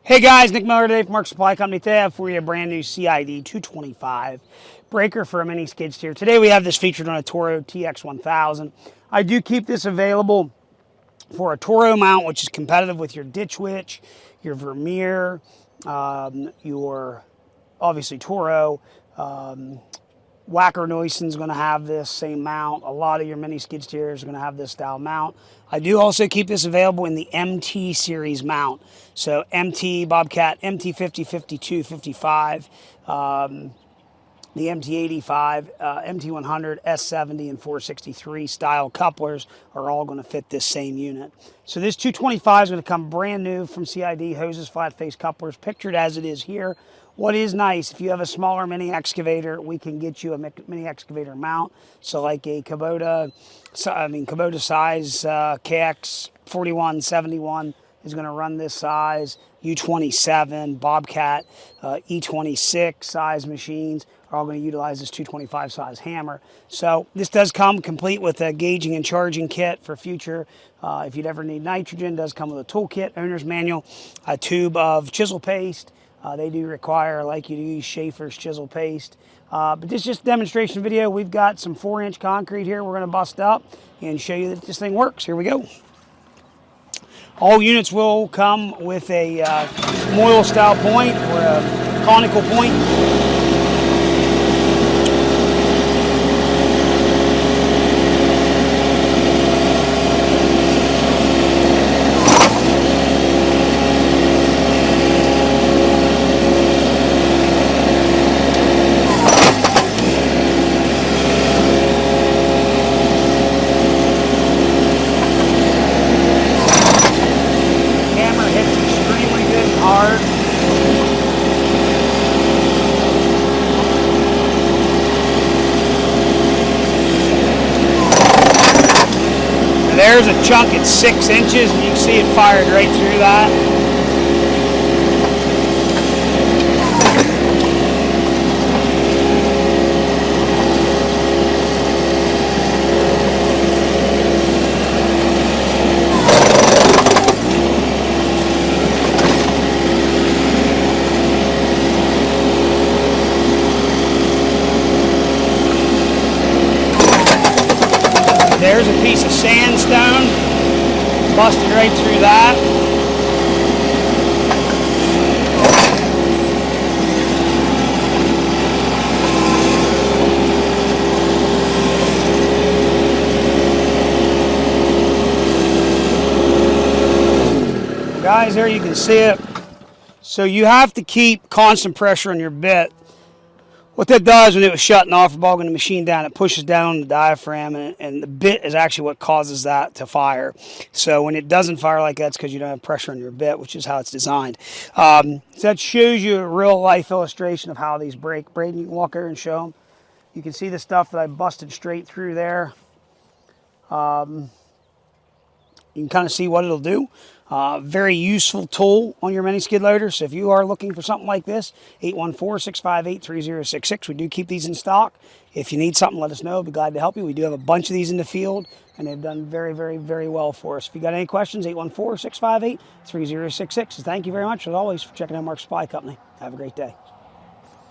Hey guys, Nick Miller today from Mark Supply Company. Today I have for you a brand new CID 225 breaker for a mini skid steer. Today we have this featured on a Toro TX1000. I do keep this available for a Toro mount, which is competitive with your ditch witch, your Vermeer, your obviously Toro. Wacker Neuson's going to have this same mount. A lot of your mini skid steers are going to have this style mount. I do also keep this available in the MT series mount. So MT, Bobcat, MT 50, 52, 55, the MT85, MT100, S70, and 463 style couplers are all going to fit this same unit. So this 225 is going to come brand new from CID, hoses, flat face couplers, pictured as it is here. What is nice, if you have a smaller mini excavator, we can get you a mini excavator mount. So like a Kubota size KX 4171 is going to run this size. U27, Bobcat, E26 size machines are all going to utilize this 225 size hammer. So this does come complete with a gauging and charging kit for future. If you'd ever need nitrogen, it does come with a toolkit, owner's manual, a tube of chisel paste. They do require, like you to use Schaefer's chisel paste. But this is just a demonstration video. We've got some 4-inch concrete here we're going to bust up and show you that this thing works. Here we go. All units will come with a Moil style point or a conical point. Hard. There's a chunk at 6 inches, and you can see it fired right through that. There's a piece of sandstone, busted right through that. Guys, there you can see it. So you have to keep constant pressure on your bit. What that does when it was shutting off or bogging the machine down, it pushes down on the diaphragm, and the bit is actually what causes that to fire. So when it doesn't fire like that, it's because you don't have pressure on your bit, which is how it's designed. So that shows you a real life illustration of how these break. Braden, you can walk over and show them. You can see the stuff that I busted straight through there. You can kind of see what it'll do. Very useful tool on your mini skid loader. So if you are looking for something like this, 814-658-3066. We do keep these in stock. If you need something, let us know. We'll be glad to help you. We do have a bunch of these in the field, and they've done very, very, very well for us. If you got any questions, 814-658-3066. Thank you very much, as always, for checking out Mark Supply Company. Have a great day.